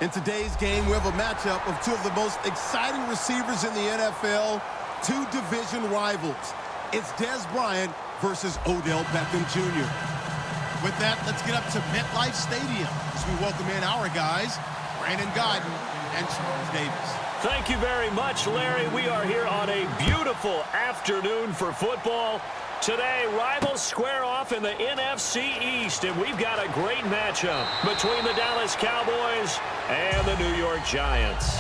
In today's game, we have a matchup of two of the most exciting receivers in the NFL, two division rivals. It's Des Bryant versus Odell Beckham Jr. With that, let's get up to MetLife Stadium as we welcome in our guys, Brandon Guyton and Charles Davis. Thank you very much, Larry. We are here on a beautiful afternoon for football. Today, rivals square off in the NFC East, and we've got a great matchup between the Dallas Cowboys and the New York Giants.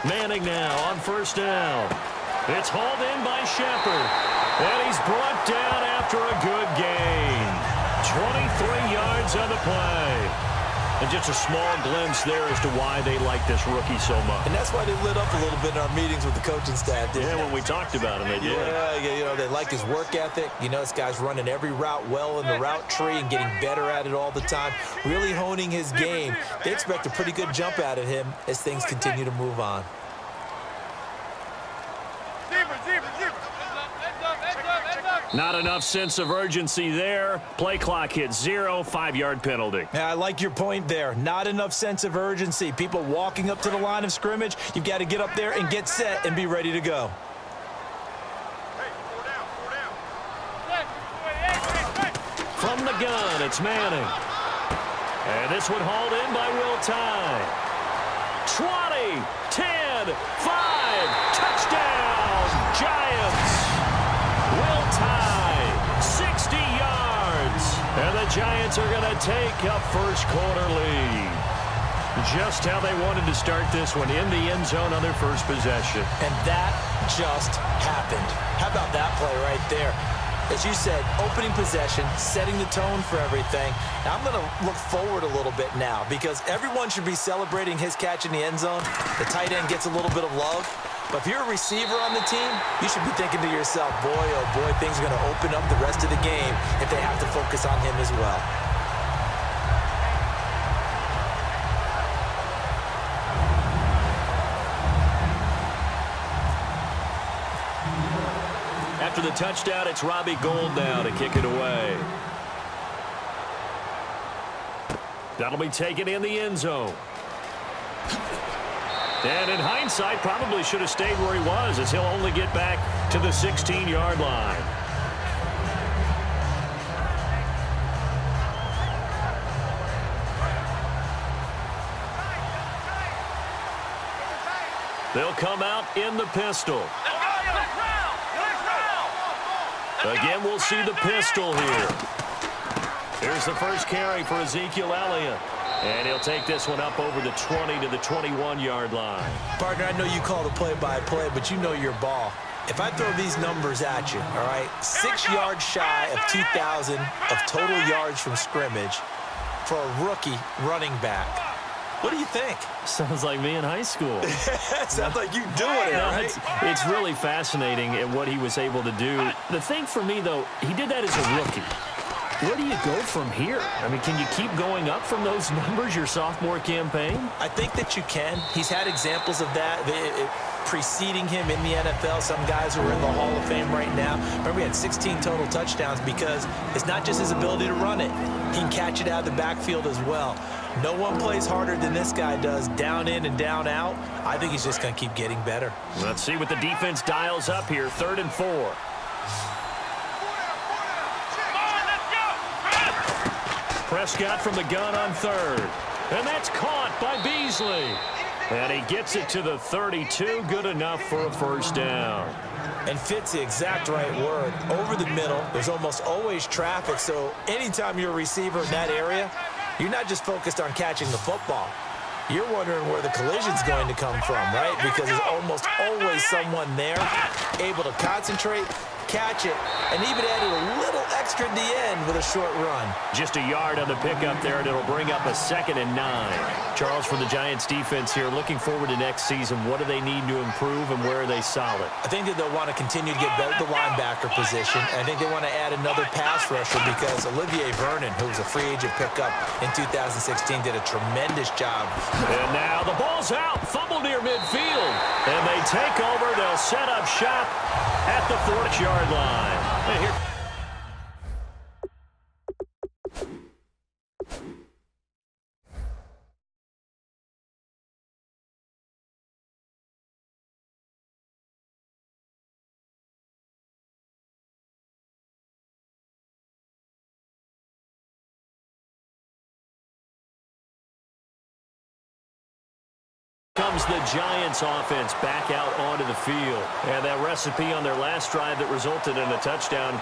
Manning now on first down. It's hauled in by Shepard. And he's brought down after a good gain. 23 yards on the play. And just a small glimpse there as to why they like this rookie so much. And that's why they lit up a little bit in our meetings with the coaching staff. Yeah, when we talked about him, they did. Yeah, you know, they like his work ethic. You know, this guy's running every route well in the route tree and getting better at it all the time, really honing his game. They expect a pretty good jump out of him as things continue to move on. Not enough sense of urgency there. Play clock hits 0, 5-yard penalty. Yeah, I like your point there. Not enough sense of urgency. People walking up to the line of scrimmage, you've got to get up there and get set and be ready to go. From the gun, it's Manning. And this one hauled in by Will Tye. 20, 10, 5, touchdown, Giants. Will Tye, 60 yards. And the Giants are going to take a first-quarter lead. Just how they wanted to start this one, in the end zone on their first possession. And that just happened. How about that play right there? As you said, opening possession, setting the tone for everything. Now I'm going to look forward a little bit now because everyone should be celebrating his catch in the end zone. The tight end gets a little bit of love. But if you're a receiver on the team, you should be thinking to yourself, boy, oh boy, things are going to open up the rest of the game if they have to focus on him as well. After the touchdown, it's Robbie Gould now to kick it away. That'll be taken in the end zone. And in hindsight, probably should have stayed where he was as he'll only get back to the 16-yard line. They'll come out in the pistol. Again, we'll see the pistol here. Here's the first carry for Ezekiel Elliott. And he'll take this one up over the 20 to the 21-yard line. Partner, I know you call the play-by-play, but you know your ball. If I throw these numbers at you, all right, 6 yards shy of 2,000 of total yards from scrimmage for a rookie running back. What do you think? Sounds like me in high school. Sounds like you doing it, right? It's really fascinating at what he was able to do. The thing for me, though, he did that as a rookie. Where do you go from here? I mean, can you keep going up from those numbers your sophomore campaign? I think that you can. He's had examples of that preceding him in the NFL. Some guys who are in the Hall of Fame right now. Remember, he had 16 total touchdowns because it's not just his ability to run it. He can catch it out of the backfield as well. No one plays harder than this guy does, down in and down out. I think he's just going to keep getting better. Let's see what the defense dials up here. 3rd and 4. Prescott from the gun on 3rd. And that's caught by Beasley. And he gets it to the 32. Good enough for a first down. And fits the exact right word. Over the middle, there's almost always traffic. So anytime you're a receiver in that area, you're not just focused on catching the football. You're wondering where the collision's going to come from, right? Because there's almost always someone there able to concentrate, catch it, and even added a little extra at the end with a short run. Just a yard on the pickup there, and it'll bring up a 2nd and 9. Charles, for the Giants defense here, looking forward to next season, what do they need to improve and where are they solid? I think that they'll want to continue to get better at the linebacker position. I think they want to add another pass rusher because Olivier Vernon, who was a free agent pickup in 2016, did a tremendous job. And now the ball's out, fumble near midfield, and they take over. They'll set up shop at the 4-yard line. And here comes the Giants offense back out onto the field. And that recipe on their last drive that resulted in a touchdown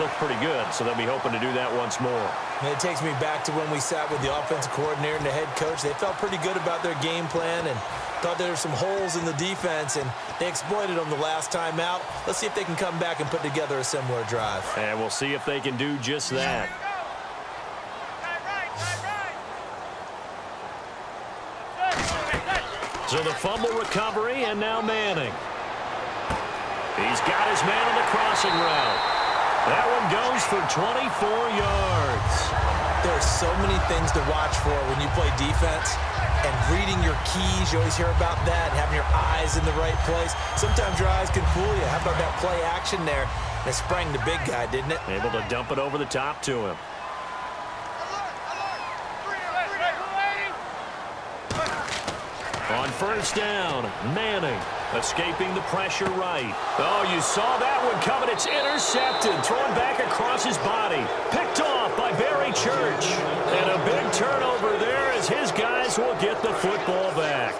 looked pretty good, so they'll be hoping to do that once more. And it takes me back to when we sat with the offensive coordinator and the head coach. They felt pretty good about their game plan and thought there were some holes in the defense, and they exploited them the last time out. Let's see if they can come back and put together a similar drive. And we'll see if they can do just that. So the fumble recovery, and now Manning. He's got his man on the crossing route. That one goes for 24 yards. There are so many things to watch for when you play defense. And reading your keys, you always hear about that, and having your eyes in the right place. Sometimes your eyes can fool you. How about that play action there? And it sprang the big guy, didn't it? Able to dump it over the top to him. On 1st down, Manning escaping the pressure right. Oh, you saw that one coming. It's intercepted. Thrown back across his body. Picked off by Barry Church. And a big turnover there as his guys will get the football back.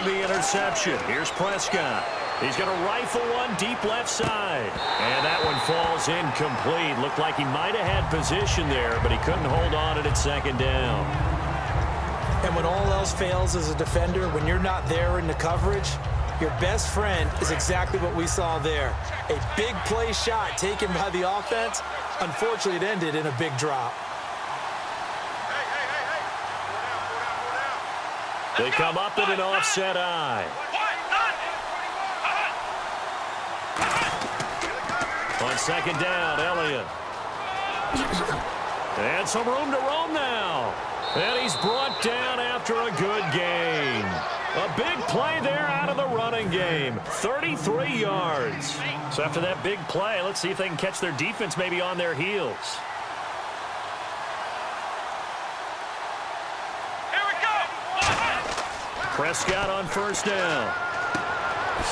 Interception. Here's Prescott. He's going to rifle one deep left side. And that one falls incomplete. Looked like he might have had position there, but he couldn't hold on at 2nd down. And when all else fails as a defender, when you're not there in the coverage, your best friend is exactly what we saw there. A big play shot taken by the offense. Unfortunately, it ended in a big drop. They come up in an offset eye. On 2nd down, Elliott. And some room to roam now. And he's brought down after a good gain. A big play there out of the running game. 33 yards. So after that big play, let's see if they can catch their defense maybe on their heels. Prescott on 1st down.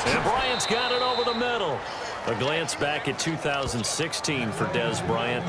And Bryant's got it over the middle. A glance back at 2016 for Dez Bryant.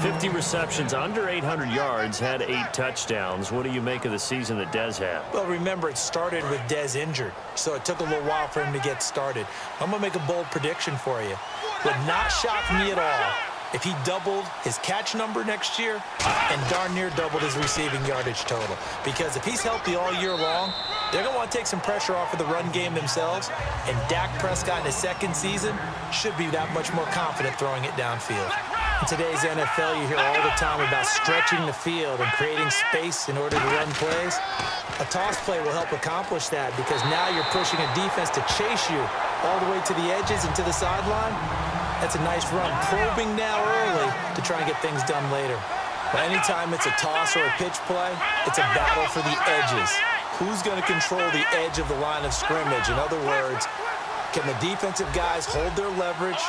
50 receptions, under 800 yards, had 8 touchdowns. What do you make of the season that Dez had? Well, remember, it started with Dez injured, so it took a little while for him to get started. I'm going to make a bold prediction for you. Would not shock me at all if he doubled his catch number next year and darn near doubled his receiving yardage total. Because if he's healthy all year long, they're going to want to take some pressure off of the run game themselves, and Dak Prescott in his 2nd season should be that much more confident throwing it downfield. In today's NFL, you hear all the time about stretching the field and creating space in order to run plays. A toss play will help accomplish that because now you're pushing a defense to chase you all the way to the edges and to the sideline. That's a nice run, probing now early to try and get things done later. But anytime it's a toss or a pitch play, it's a battle for the edges. Who's going to control the edge of the line of scrimmage? In other words, can the defensive guys hold their leverage?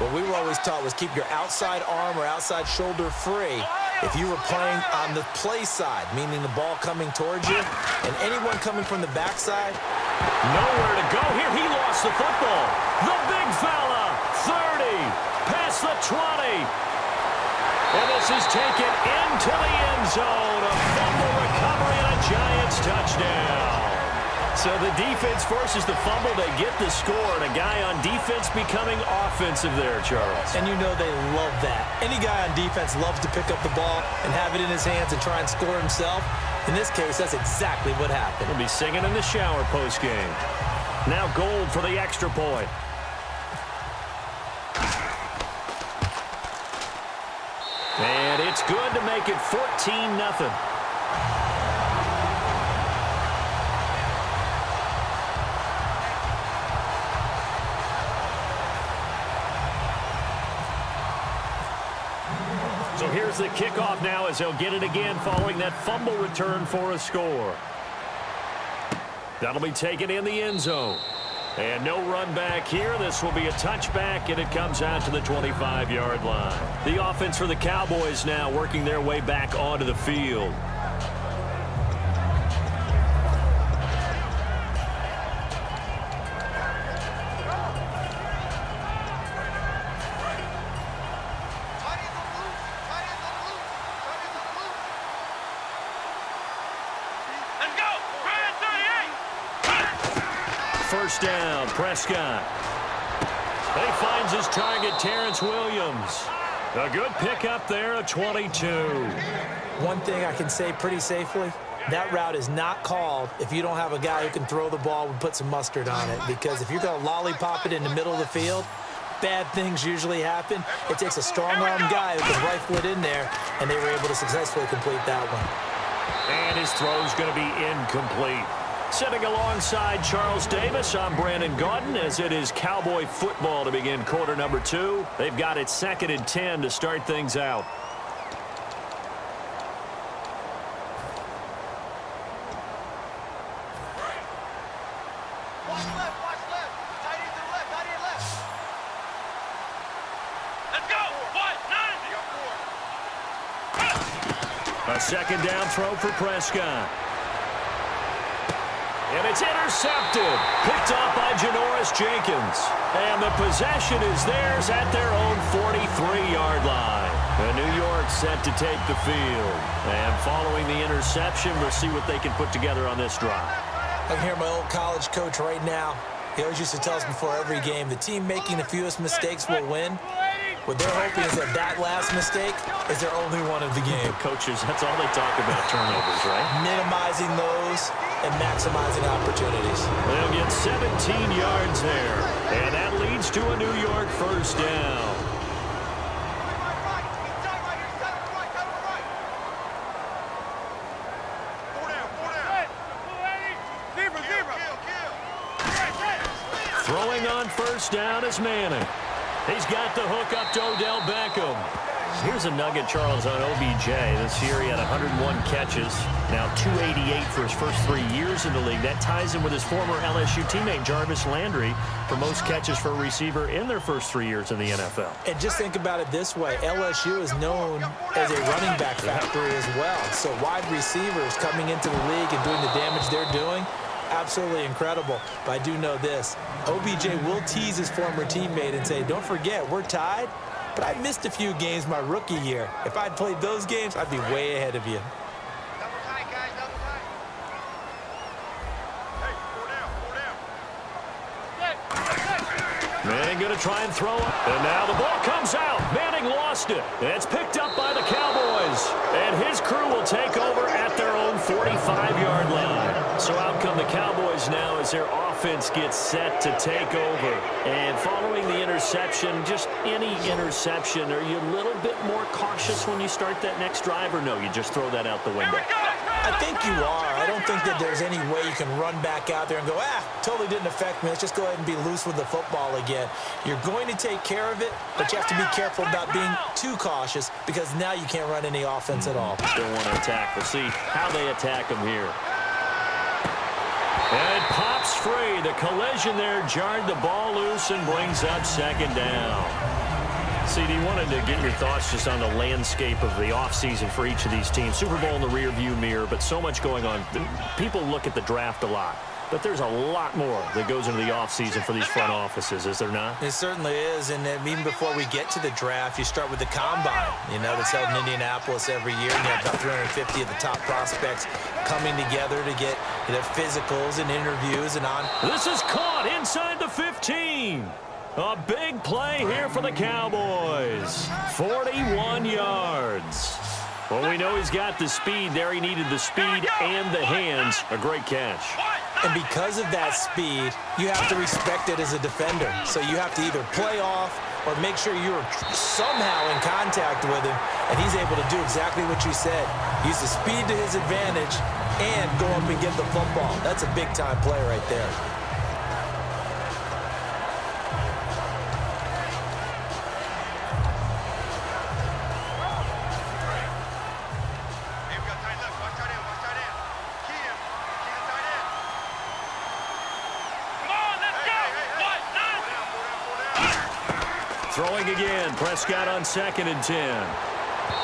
What we were always taught was keep your outside arm or outside shoulder free if you were playing on the play side, meaning the ball coming towards you, and anyone coming from the backside. Nowhere to go here. He lost the football. The big fella, 30, past the 20. And this is taken into the end zone. A fumble recovery and a Giants touchdown. So So the defense forces the fumble. They get the score, and a guy on defense becoming offensive there, Charles. And you know they love that. Any guy on defense loves to pick up the ball and have it in his hands and try and score himself. In this case, that's exactly what happened. He'll be singing in the shower postgame. Now Gold for the extra point. And it's good to make it 14-0. So here's the kickoff now as they'll get it again following that fumble return for a score. That'll be taken in the end zone. And no run back here. This will be a touchback, and it comes out to the 25-yard line. The offense for the Cowboys now working their way back onto the field. First down, Prescott. He finds his target, Terrence Williams. A good pickup there, a 22. One thing I can say pretty safely, that route is not called if you don't have a guy who can throw the ball and put some mustard on it. Because if you're going to lollipop it in the middle of the field, bad things usually happen. It takes a strong-arm guy who can rifle it in there, and they were able to successfully complete that one. And his throw's going to be incomplete. Sitting alongside Charles Davis, I'm Brandon Gaudin, as it is Cowboy football to begin quarter number 2. They've got it 2nd and 10 to start things out. Watch left. Tight end to the left, tight end left. Let's go. 1, 9. A second down throw for Prescott. And it's intercepted. Picked off by Janoris Jenkins. And the possession is theirs at their own 43-yard line. And New York set to take the field. And following the interception, we'll see what they can put together on this drive. I can hear my old college coach right now. He always used to tell us before every game, the team making the fewest mistakes will win. What they're hoping is that last mistake is their only one of the game. Coaches, that's all they talk about, turnovers, right? Minimizing those and maximizing opportunities. They'll get 17 yards there. And that leads to a New York first down. Throwing on first down is Manning. He's got the hook up to Odell Beckham. Here's a nugget, Charles, on OBJ. This year he had 101 catches, now 288 for his first 3 years in the league. That ties him with his former LSU teammate, Jarvis Landry, for most catches for a receiver in their first 3 years in the NFL. And just think about it this way. LSU is known as a running back factory as well. So wide receivers coming into the league and doing the damage they're doing, absolutely incredible. But I do know this. OBJ will tease his former teammate and say, don't forget, we're tied, but I missed a few games my rookie year. If I'd played those games, I'd be way ahead of you. Double tight, guys, double tight. Hey, 4 down. Manning going to try and throw it. And now the ball comes out. Manning lost it. It's picked up by the Cowboys. And his crew will take over at their own 45-yard line. So out come the Cowboys now as their offense gets set to take over. And following the interception, just any interception, are you a little bit more cautious when you start that next drive, or no, you just throw that out the window? I think you are. I don't think that there's any way you can run back out there and go, totally didn't affect me. Let's just go ahead and be loose with the football again. You're going to take care of it, but you have to be careful about being too cautious because now you can't run any offense at all. Still want to attack. We'll see how they attack them here. And it pops free. The collision there jarred the ball loose and brings up second down. CD, wanted to get your thoughts just on the landscape of the offseason for each of these teams. Super Bowl in the rearview mirror, but so much going on. People look at the draft a lot. But there's a lot more that goes into the offseason for these front offices, is there not? It certainly is, and even before we get to the draft, you start with the combine, that's held in Indianapolis every year, and you have about 350 of the top prospects coming together to get their physicals and interviews and on. This is caught inside the 15. A big play here for the Cowboys. 41 yards. Well, we know he's got the speed there. He needed the speed and the hands. A great catch. And because of that speed, you have to respect it as a defender. So you have to either play off or make sure you're somehow in contact with him, and he's able to do exactly what you said. Use the speed to his advantage and go up and get the football. That's a big-time play right there. Throwing again, Prescott on 2nd and 10.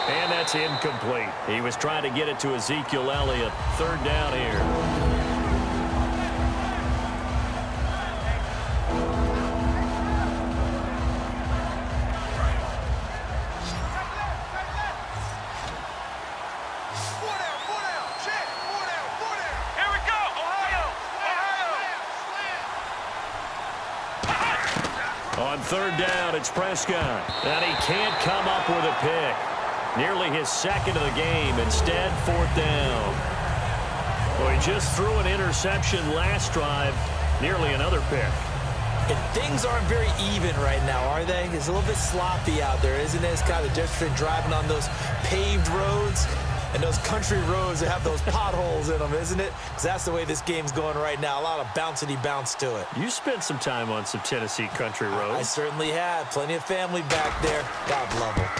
And that's incomplete. He was trying to get it to Ezekiel Elliott. 3rd down here. On 3rd down, it's Prescott. And he can't come up with a pick. Nearly his 2nd of the game. Instead, 4th down. Well, he just threw an interception last drive. Nearly another pick. And things aren't very even right now, are they? It's a little bit sloppy out there, isn't it? It's kind of different driving on those paved roads and those country roads that have those potholes in them, isn't it? Because that's the way this game's going right now. A lot of bouncy bounce to it. You spent some time on some Tennessee country roads. I certainly have. Plenty of family back there. God love them.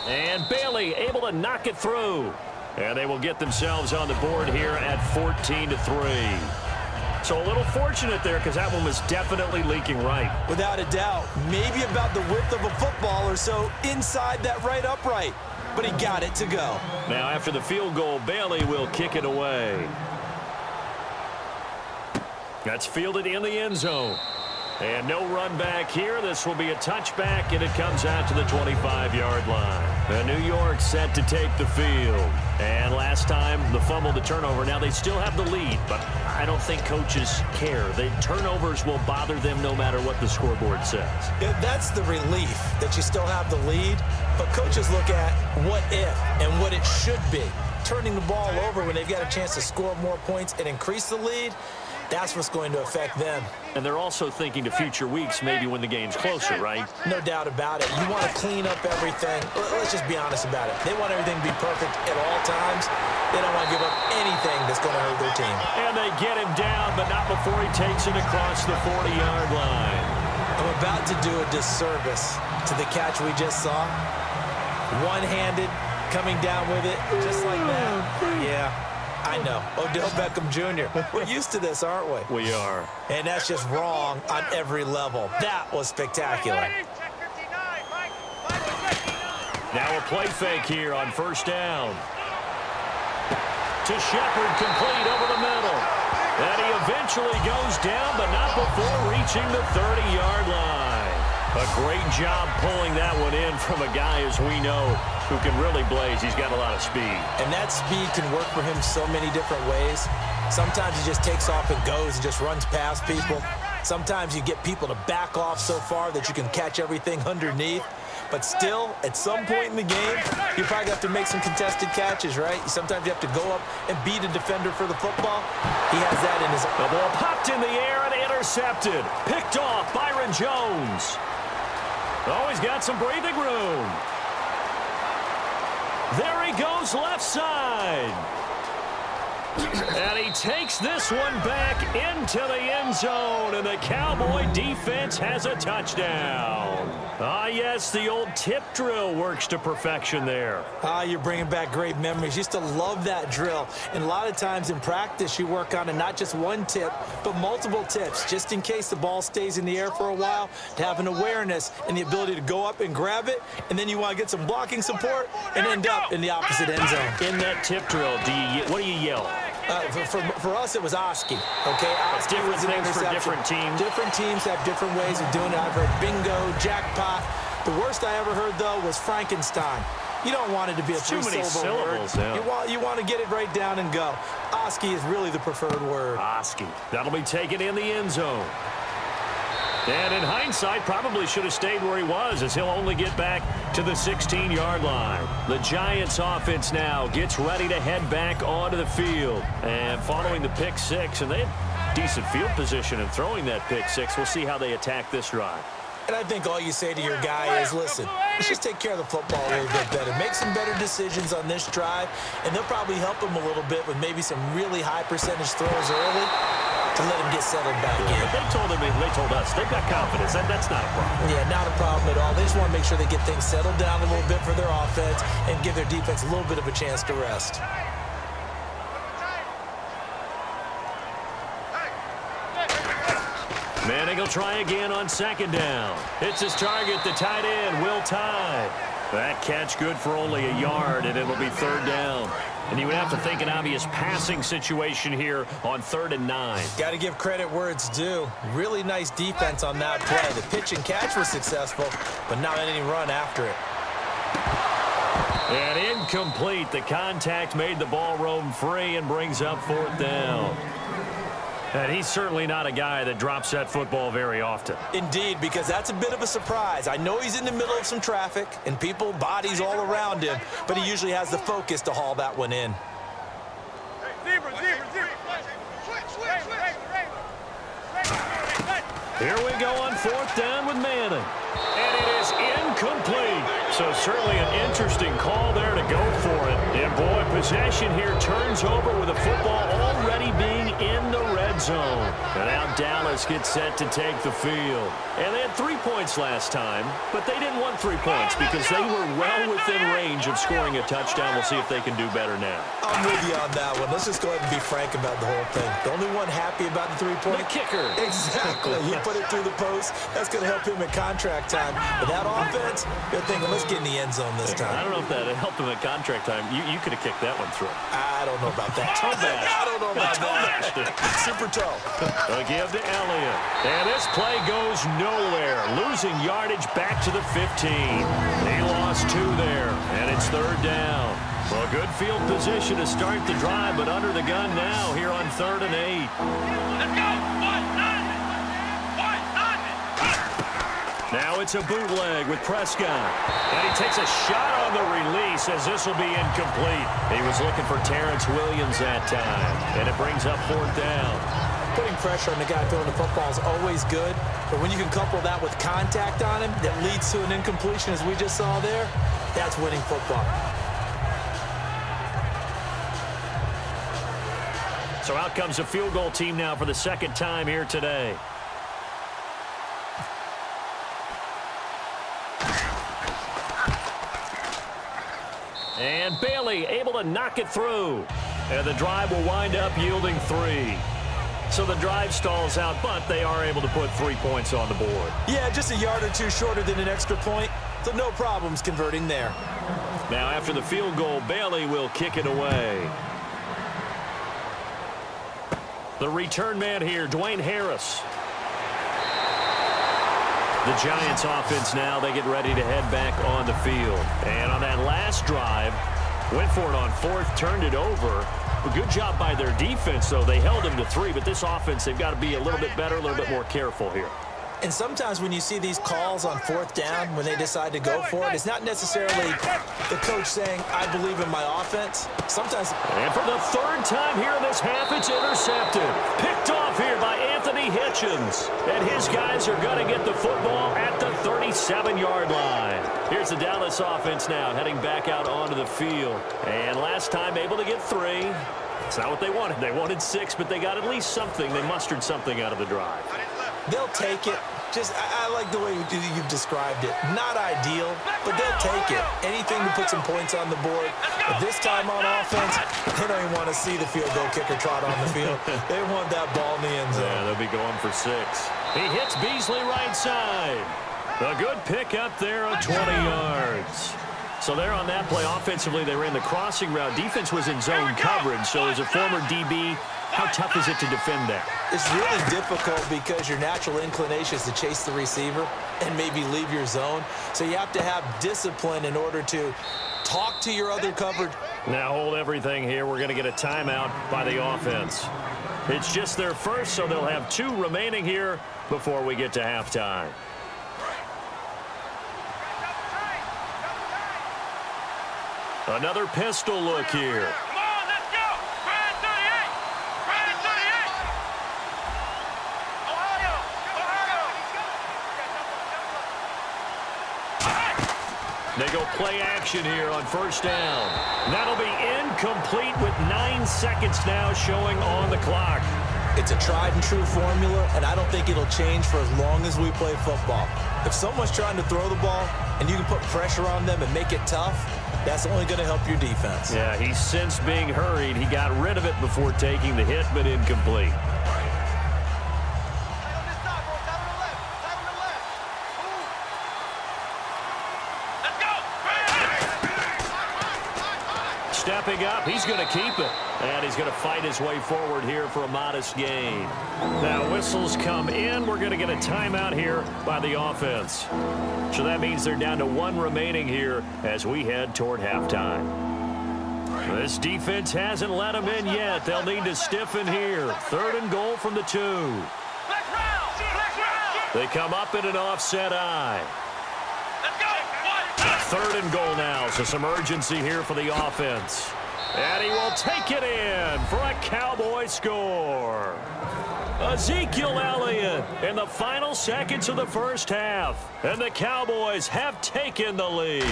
And Bailey able to knock it through. And they will get themselves on the board here at 14-3. So a little fortunate there because that one was definitely leaking right. Without a doubt. Maybe about the width of a football or so inside that right upright. But he got it to go. Now after the field goal, Bailey will kick it away. That's fielded in the end zone. And no run back here. This will be a touchback, and it comes out to the 25-yard line. The New York set to take the field. And last time, the fumble, the turnover. Now they still have the lead, but I don't think coaches care. The turnovers will bother them no matter what the scoreboard says. Yeah, that's the relief, that you still have the lead. But coaches look at what if and what it should be. Turning the ball over when they've got a chance to score more points and increase the lead, that's what's going to affect them. And they're also thinking to future weeks, maybe when the game's closer, right? No doubt about it. You want to clean up everything. Let's just be honest about it. They want everything to be perfect at all times. They don't want to give up anything that's going to hurt their team. And they get him down, but not before he takes it across the 40-yard line. I'm about to do a disservice to the catch we just saw. One-handed, coming down with it, just like that. Yeah. I know. Odell Beckham Jr. We're used to this, aren't we? We are. And that's just wrong on every level. That was spectacular. Now a play fake here on 1st down. To Shepard, complete over the middle. And he eventually goes down, but not before reaching the 30-yard line. A great job pulling that one in from a guy, as we know, who can really blaze. He's got a lot of speed. And that speed can work for him so many different ways. Sometimes he just takes off and goes and just runs past people. Sometimes you get people to back off so far that you can catch everything underneath. But still, at some point in the game, you probably have to make some contested catches, right? Sometimes you have to go up and beat a defender for the football. He has that in his... The ball popped in the air and intercepted. Picked off Byron Jones. Oh, he's got some breathing room. There he goes left side. And he takes this one back into the end zone, and the Cowboy defense has a touchdown. Ah, yes, the old tip drill works to perfection there. Ah, you're bringing back great memories. Used to love that drill. And a lot of times in practice, you work on it, not just one tip, but multiple tips, just in case the ball stays in the air for a while, to have an awareness and the ability to go up and grab it, and then you want to get some blocking support and end up in the opposite end zone. In that tip drill, what do you yell? For us, it was Oski. Okay, Oski was an things for interception. different teams. Different teams have different ways of doing it. I've heard bingo, jackpot. The worst I ever heard, though, was Frankenstein. You don't want it to be a too many three-syllable word. syllables. Yeah. You want to get it right down and go. Oski is really the preferred word. Oski. That'll be taken in the end zone. And in hindsight, probably should have stayed where he was, as he'll only get back to the 16-yard line. The Giants offense now gets ready to head back onto the field. And following the pick six, and they had decent field position in throwing that pick six. We'll see how they attack this drive. And I think all you say to your guy is, listen, let's just take care of the football a little bit better. Make some better decisions on this drive, and they'll probably help him a little bit with maybe some really high percentage throws early to let him get settled back in. But they told us, they've got confidence. That's not a problem. Yeah, not a problem at all. They just want to make sure they get things settled down a little bit for their offense and give their defense a little bit of a chance to rest. Manning will try again on second down. Hits his target, the tight end, Will Tye. That catch good for only a yard, and it'll be third down. And you would have to think an obvious passing situation here on 3rd and 9. Got to give credit where it's due. Really nice defense on that play. The pitch and catch was successful, but not any run after it. And incomplete. The contact made the ball roam free and brings up 4th down. And he's certainly not a guy that drops that football very often. Indeed, because that's a bit of a surprise. I know he's in the middle of some traffic and people, bodies all around him, but he usually has the focus to haul that one in. Here we go on 4th down with Manning. And it is incomplete. So certainly an interesting call there to go for it. And boy, possession here turns over with the football already being in the red zone. And now Dallas gets set to take the field. And they had 3 points last time, but they didn't want 3 points because they were well within range of scoring a touchdown. We'll see if they can do better now. I'm with you on that one. Let's just go ahead and be frank about the whole thing. The only one happy about the 3-point? The kicker. Exactly. He put it through the post. That's going to help him at contract time. But that offense, they're thinking, let's get in the end zone this time. I don't know if that helped him at contract time. You could have kicked that one through. I don't know about that. Toe bash. I don't know about that. Super toe. A give to Elliott. And this play goes nowhere. Losing yardage back to the 15. They lost 2 there, and it's 3rd down. Well, good field position to start the drive, but under the gun now here on 3rd and 8. Let's go! Now it's a bootleg with Prescott. And he takes a shot on the release as this will be incomplete. He was looking for Terrence Williams that time. And it brings up 4th down. Putting pressure on the guy throwing the football is always good, but when you can couple that with contact on him that leads to an incompletion, as we just saw there, that's winning football. So out comes a field goal team now for the 2nd time here today. And Bailey able to knock it through. And the drive will wind up yielding 3. So the drive stalls out, but they are able to put 3 points on the board. Yeah, just a yard or two shorter than an extra point, so no problems converting there. Now after the field goal, Bailey will kick it away. The return man here, Dwayne Harris. The Giants offense now, they get ready to head back on the field. And on that last drive, went for it on 4th, turned it over. A good job by their defense, though. They held them to 3, but this offense, they've got to be a little bit better, a little bit more careful here. And sometimes when you see these calls on 4th down, when they decide to go for it, it's not necessarily the coach saying, I believe in my offense. Sometimes... And for the 3rd time here in this half, it's intercepted. Picked off here by Anthony Hitchens. And his guys are going to get the football at the 37-yard line. Here's the Dallas offense now, heading back out onto the field. And last time able to get 3. It's not what they wanted. They wanted 6, but they got at least something. They mustered something out of the drive. They'll take it. I like the way you've described it. Not ideal, but they'll take it. Anything to put some points on the board. But this time on offense, they don't even want to see the field goal kicker trot on the field. They want that ball in the end zone. Yeah, they'll be going for 6. He hits Beasley right side. A good pick up there of 20 yards. So there on that play, offensively, they ran the crossing route. Defense was in zone coverage. So as a former DB, how tough is it to defend that? It's really difficult because your natural inclination is to chase the receiver and maybe leave your zone. So you have to have discipline in order to talk to your other coverage. Now hold everything here. We're going to get a timeout by the offense. It's just their first, so they'll have 2 remaining here before we get to halftime. Another pistol look here. Come on, let's go. Brad 38. Brad 38. Ohio. They go play action here on first down. That'll be incomplete with 9 seconds now showing on the clock. It's a tried and true formula, and I don't think it'll change for as long as we play football. If someone's trying to throw the ball and you can put pressure on them and make it tough, that's only going to help your defense. Yeah, he sensed being hurried. He got rid of it before taking the hit, but incomplete. Stepping up, he's going to keep it. And he's going to fight his way forward here for a modest gain. Now whistles come in. We're going to get a timeout here by the offense. So that means they're down to 1 remaining here as we head toward halftime. This defense hasn't let them in yet. They'll need to stiffen here. 3rd and goal from the 2. They come up in an offset eye. 3rd and goal now, so some urgency here for the offense. And he will take it in for a Cowboy score. Ezekiel Elliott in the final seconds of the first half. And the Cowboys have taken the lead.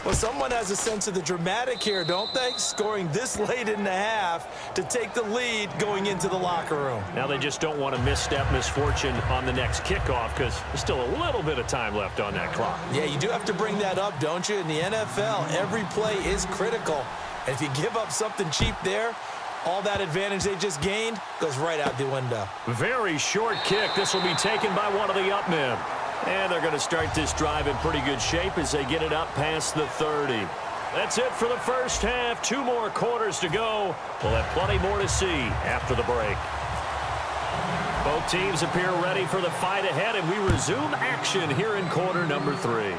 Well, someone has a sense of the dramatic here, don't they? Scoring this late in the half to take the lead going into the locker room. Now they just don't want to misstep misfortune on the next kickoff because there's still a little bit of time left on that clock. Yeah, you do have to bring that up, don't you? In the NFL, every play is critical. And if you give up something cheap there, all that advantage they just gained goes right out the window. Very short kick. This will be taken by one of the up men. And they're going to start this drive in pretty good shape as they get it up past the 30. That's it for the first half. 2 more quarters to go. We'll have plenty more to see after the break. Both teams appear ready for the fight ahead, and we resume action here in quarter number 3.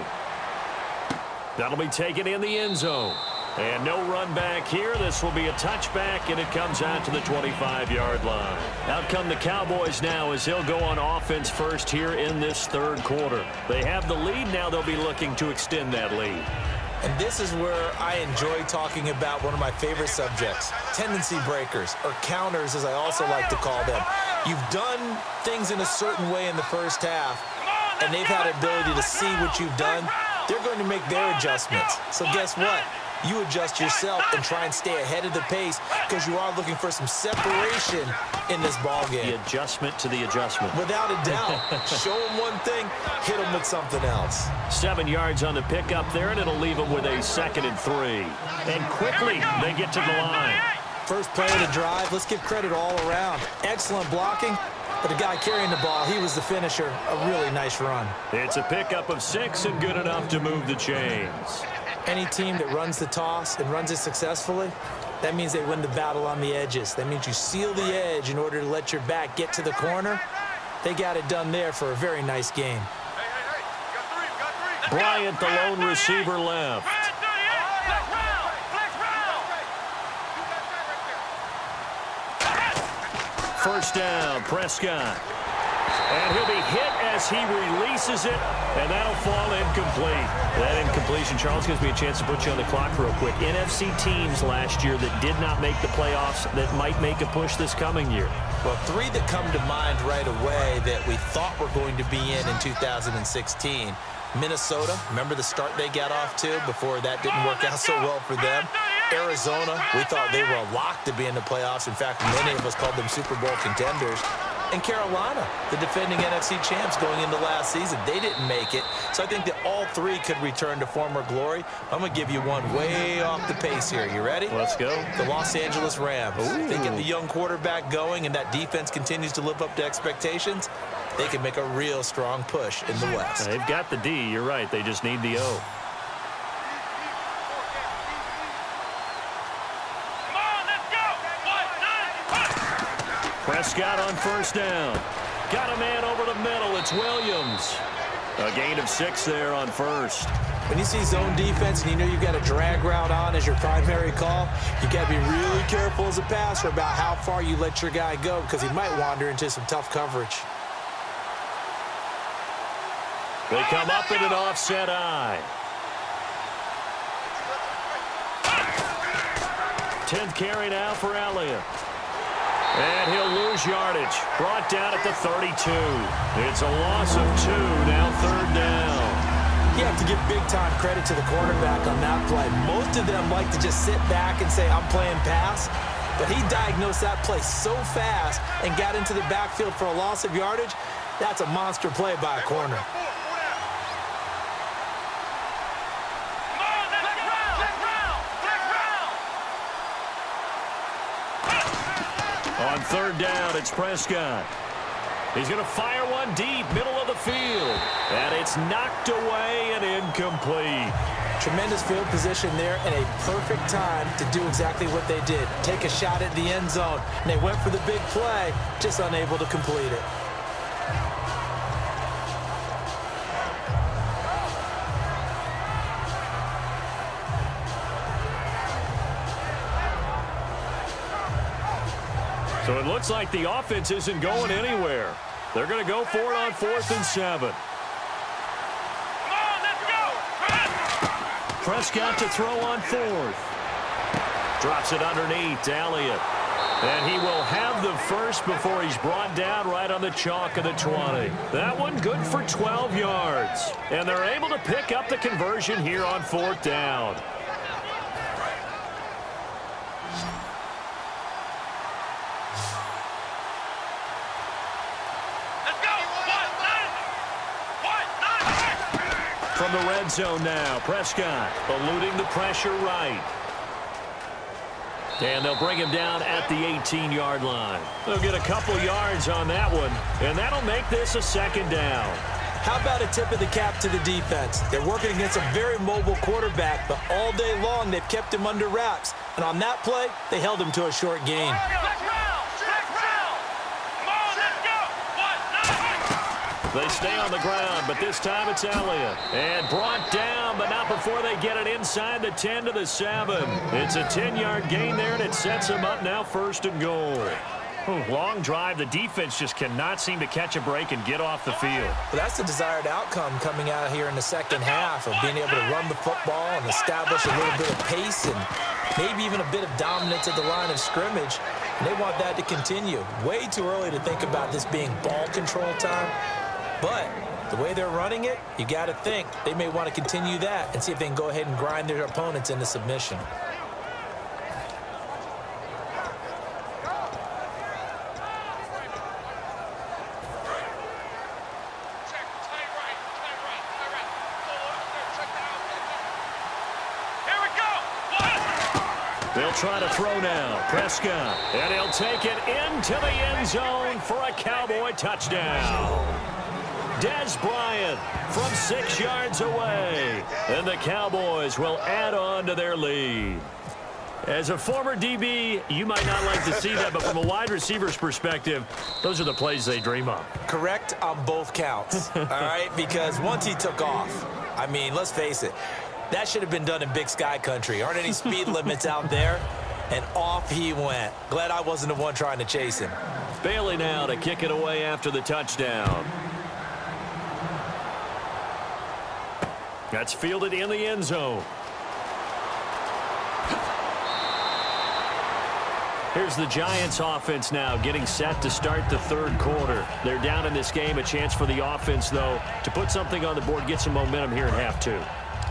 That'll be taken in the end zone. And no run back here. This will be a touchback, and it comes out to the 25-yard line. Out come the Cowboys now as they'll go on offense first here in this 3rd quarter. They have the lead. Now they'll be looking to extend that lead. And this is where I enjoy talking about one of my favorite subjects, tendency breakers, or counters as I also like to call them. You've done things in a certain way in the first half, and they've had the ability to see what you've done. They're going to make their adjustments. So guess what? You adjust yourself and try and stay ahead of the pace because you are looking for some separation in this ball game. The adjustment to the adjustment. Without a doubt. Show them one thing, hit them with something else. 7 yards on the pickup there, and it'll leave them with a 2nd and 3. And quickly, they get to the line. First play of the drive, let's give credit all around. Excellent blocking, but the guy carrying the ball, he was the finisher. A really nice run. It's a pickup of 6 and good enough to move the chains. Any team that runs the toss and runs it successfully, that means they win the battle on the edges. That means you seal the edge in order to let your back get to the corner. They got it done there for a very nice game. Bryant, the lone receiver, left. First down, Prescott. And he'll be hit as he releases it, and that'll fall incomplete. That incompletion, Charles, gives me a chance to put you on the clock real quick. NFC teams last year that did not make the playoffs that might make a push this coming year. Well, 3 that come to mind right away that we thought were going to be in 2016. Minnesota, remember the start they got off to before that didn't work out so well for them? Arizona, we thought they were a lock to be in the playoffs. In fact, many of us called them Super Bowl contenders. And Carolina, the defending NFC champs going into last season, they didn't make it. So I think that all 3 could return to former glory. I'm going to give you one way off the pace here. You ready? Let's go. The Los Angeles Rams. Ooh. They get the young quarterback going, and that defense continues to live up to expectations. They can make a real strong push in the West. They've got the D. You're right. They just need the O. Prescott on first down. Got a man over the middle. It's Williams. A gain of 6 there on first. When you see zone defense and you know you've got a drag route on as your primary call, you got to be really careful as a passer about how far you let your guy go because he might wander into some tough coverage. They come up in an offset eye. 10th carry now for Elliott. And he'll lose yardage. Brought down at the 32. It's a loss of 2, now 3rd down. You have to give big-time credit to the quarterback on that play. Most of them like to just sit back and say, I'm playing pass. But he diagnosed that play so fast and got into the backfield for a loss of yardage. That's a monster play by a corner. On 3rd down, it's Prescott. He's going to fire one deep, middle of the field. And it's knocked away and incomplete. Tremendous field position there and a perfect time to do exactly what they did. Take a shot at the end zone. And they went for the big play, just unable to complete it. So it looks like the offense isn't going anywhere. They're going to go for it on 4th and 7. Prescott to throw on 4th. Drops it underneath to Elliott. And he will have the first before he's brought down right on the chalk of the 20. That one good for 12 yards. And they're able to pick up the conversion here on 4th down. From the red zone now, Prescott eluding the pressure right. And they'll bring him down at the 18-yard line. They'll get a couple yards on that one, and that'll make this a 2nd down. How about a tip of the cap to the defense? They're working against a very mobile quarterback, but all day long they've kept him under wraps. And on that play, they held him to a short gain. They stay on the ground, but this time it's Elliott. And brought down, but not before they get it inside the 10 to the 7. It's a 10-yard gain there, and it sets them up now 1st and goal. Long drive. The defense just cannot seem to catch a break and get off the field. Well, that's the desired outcome coming out here in the second half of being able to run the football and establish a little bit of pace and maybe even a bit of dominance at the line of scrimmage. And they want that to continue. Way too early to think about this being ball control time. But the way they're running it, you got to think they may want to continue that and see if they can go ahead and grind their opponents into submission. They'll try to throw now. Prescott. And he'll take it into the end zone for a Cowboy touchdown. Dez Bryant from 6 yards away. And the Cowboys will add on to their lead. As a former DB, you might not like to see that, but from a wide receiver's perspective, those are the plays they dream of. Correct on both counts, all right? Because once he took off, I mean, let's face it, that should have been done in Big Sky country. Aren't any speed limits out there? And off he went. Glad I wasn't the one trying to chase him. Bailey now to kick it away after the touchdown. That's fielded in the end zone. Here's the Giants offense now getting set to start the 3rd quarter. They're down in this game. A chance for the offense, though, to put something on the board, get some momentum here in half 2.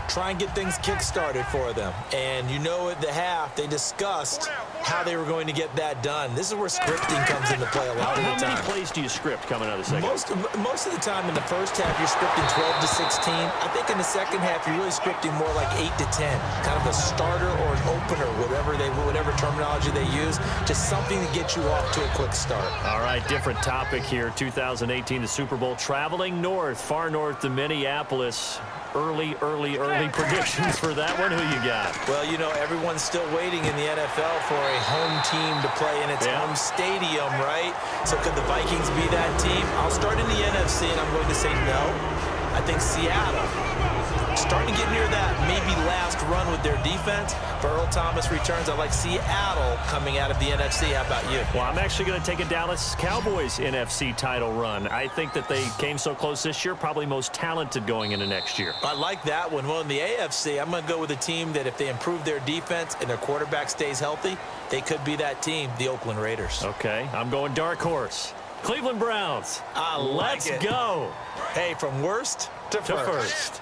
Try and get things kick-started for them. And you know at the half, they discussed how they were going to get that done. This is where scripting comes into play a lot of the time. How many plays do you script coming out of the second? Most of the time in the first half, you're scripting 12 to 16. I think in the second half, you're really scripting more like 8 to 10. Kind of a starter or an opener, whatever terminology they use. Just something to get you off to a quick start. All right, different topic here. 2018, the Super Bowl, traveling north, far north to Minneapolis. early predictions for that one. Who you got? Well, you know, everyone's still waiting in the NFL for a home team to play in its home stadium, right? So could the Vikings be that team? I'll start in the NFC, and I'm going to say no. I think Seattle, starting to get near that maybe last run with their defense. If Earl Thomas returns, I like Seattle coming out of the NFC. How about you? Well, I'm actually going to take a Dallas Cowboys NFC title run. I think that they came so close this year, probably most talented going into next year. I like that one. Well, in the AFC, I'm going to go with a team that if they improve their defense and their quarterback stays healthy, they could be that team, the Oakland Raiders. Okay, I'm going dark horse. Cleveland Browns. Let's go. Hey, from worst to first.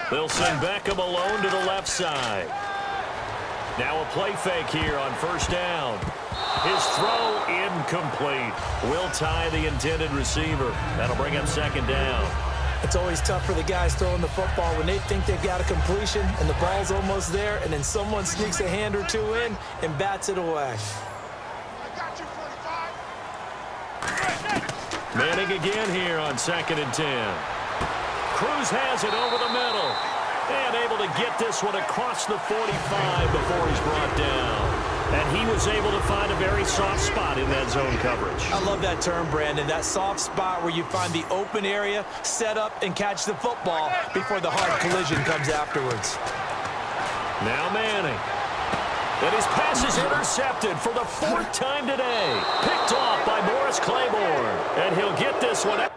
They'll send Beckham alone to the left side. Now a play fake here on first down. His throw incomplete. Will tie the intended receiver. That'll bring up second down. It's always tough for the guys throwing the football when they think they've got a completion and the ball's almost there, and then someone sneaks a hand or two in and bats it away. Manning again here on 2nd and 10. Cruz has it over the middle and able to get this one across the 45 before he's brought down. And he was able to find a very soft spot in that zone coverage. I love that term, Brandon. That soft spot where you find the open area, set up, and catch the football before the hard collision comes afterwards. Now Manning. And his pass is intercepted for the 4th time today. Picked off by Morris Claiborne. And he'll get this one out.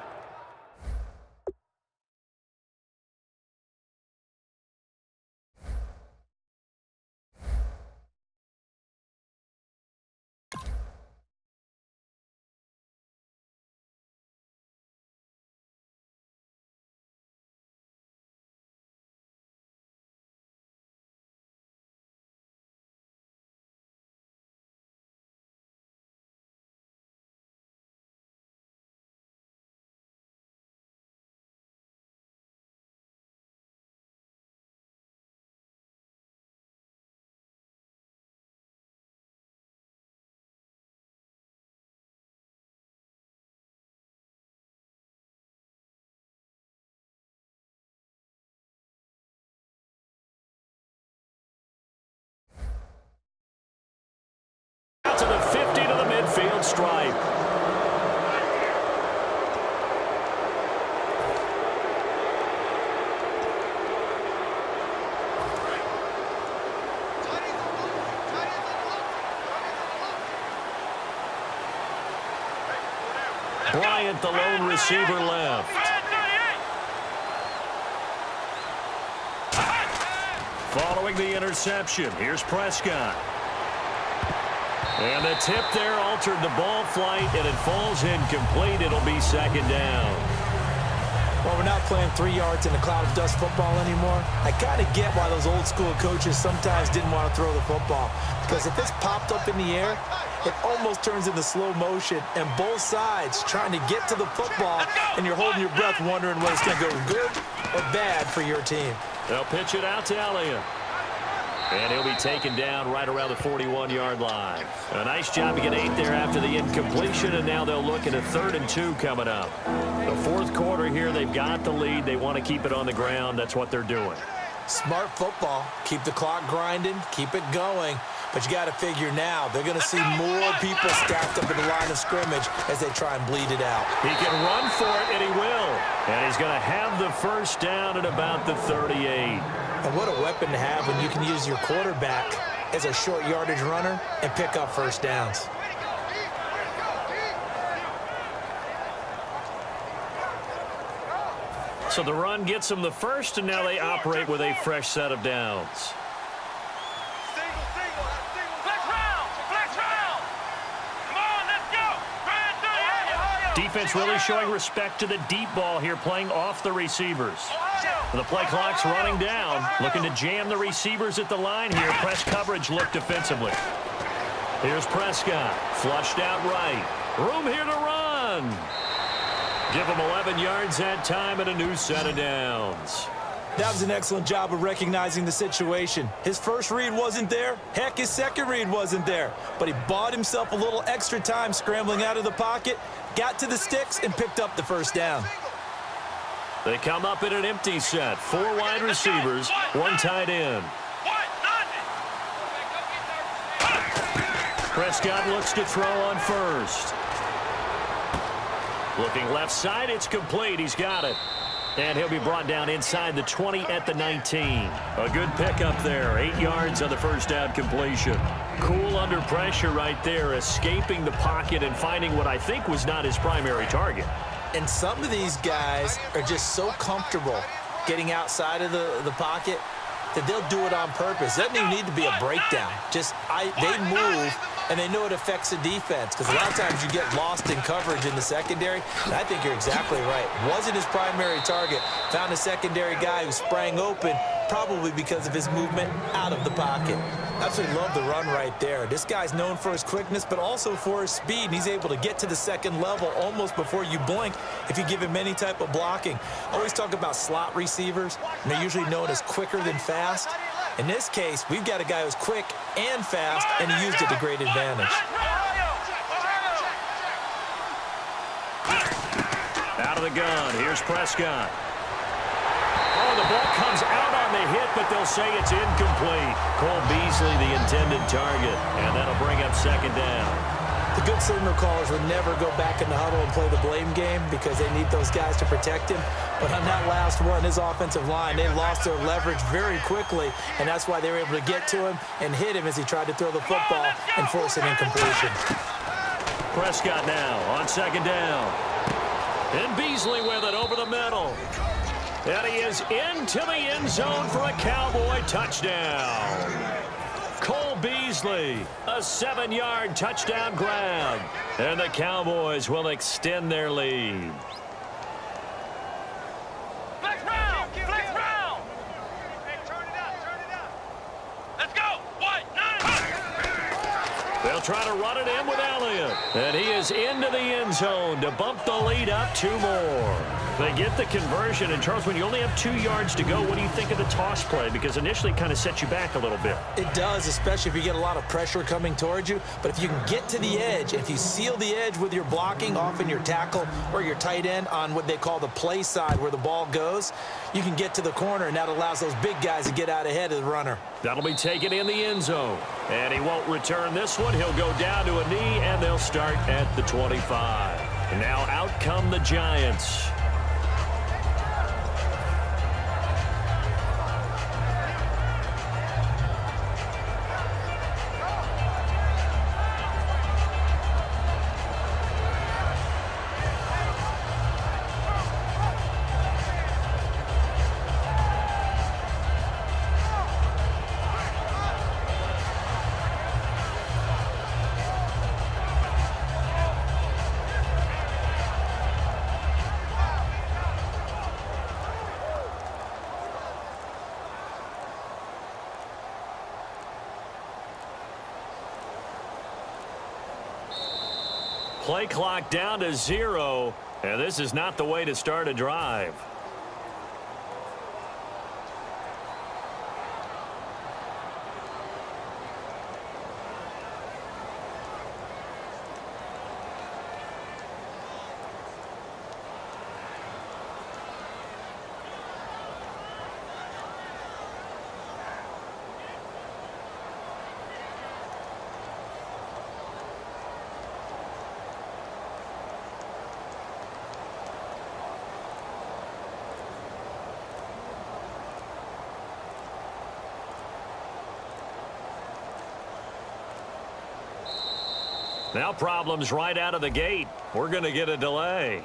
To the 50 to the midfield stripe. Bryant, the lone receiver, left. Following the interception, here's Prescott. And the tip there altered the ball flight, and it falls incomplete. It'll be second down. Well, we're not playing 3 yards in a cloud of dust football anymore. I kind of get why those old school coaches sometimes didn't want to throw the football. Because if it's popped up in the air, it almost turns into slow motion, and both sides trying to get to the football, and you're holding your breath wondering whether it's going to go good or bad for your team. They'll pitch it out to Elliott. And he'll be taken down right around the 41-yard line. A nice job to get 8 there after the incompletion, and now they'll look at a 3rd and 2 coming up. The 4th quarter here, they've got the lead. They want to keep it on the ground. That's what they're doing. Smart football. Keep the clock grinding. Keep it going. But you got to figure now, they're going to see more people stacked up in the line of scrimmage as they try and bleed it out. He can run for it, and he will. And he's going to have the first down at about the 38. And what a weapon to have when you can use your quarterback as a short yardage runner and pick up first downs. So the run gets them the first, and now they operate with a fresh set of downs. Defense really showing respect to the deep ball here, playing off the receivers. The play clock's running down, looking to jam the receivers at the line here. Press coverage look defensively. Here's Prescott, flushed out right. Room here to run. Give him 11 yards that time and a new set of downs. That was an excellent job of recognizing the situation. His first read wasn't there. Heck, his second read wasn't there. But he bought himself a little extra time scrambling out of the pocket, got to the sticks, and picked up the first down. They come up in an empty set. 4 wide receivers, 1 tight end. Prescott looks to throw on first. Looking left side, it's complete. He's got it. And he'll be brought down inside the 20 at the 19. A good pickup there. 8 yards on the first down completion. Cool under pressure right there, escaping the pocket and finding what I think was not his primary target. And some of these guys are just so comfortable getting outside of the pocket that they'll do it on purpose. It doesn't even need to be a breakdown. They move, and they know it affects the defense, because a lot of times you get lost in coverage in the secondary. And I think you're exactly right. Wasn't his primary target. Found a secondary guy who sprang open, probably because of his movement out of the pocket. Absolutely love the run right there. This guy's known for his quickness, but also for his speed, and he's able to get to the second level almost before you blink if you give him any type of blocking. I always talk about slot receivers, and they're usually known as quicker than fast. In this case, we've got a guy who's quick and fast, and he used it to great advantage. Out of the gun, here's Prescott. Oh, the ball comes out on the hit, but they'll say it's incomplete. Cole Beasley, the intended target, and that'll bring up second down. The good signal callers would never go back in the huddle and play the blame game because they need those guys to protect him. But on that last one, his offensive line, they lost their leverage very quickly, and that's why they were able to get to him and hit him as he tried to throw the football and force an incompletion. Prescott now on second down. And Beasley with it over the middle. And he is into the end zone for a Cowboy touchdown. Cole Beasley, a 7-yard touchdown grab. And the Cowboys will extend their lead. Flex round! Flex round! Hey, turn it up! Let's go! 1, 9! They'll try to run it in with Elliott. And he is into the end zone to bump the lead up 2 more. They get the conversion, and Charles, when you only have 2 yards to go, what do you think of the toss play? Because initially it kind of sets you back a little bit. It does, especially if you get a lot of pressure coming towards you. But if you can get to the edge, if you seal the edge with your blocking, often your tackle or your tight end on what they call the play side where the ball goes, you can get to the corner, and that allows those big guys to get out ahead of the runner. That'll be taken in the end zone. And he won't return this one. He'll go down to a knee, and they'll start at the 25. And now out come the Giants. Play clock down to 0, and this is not the way to start a drive. Now problems right out of the gate. We're going to get a delay.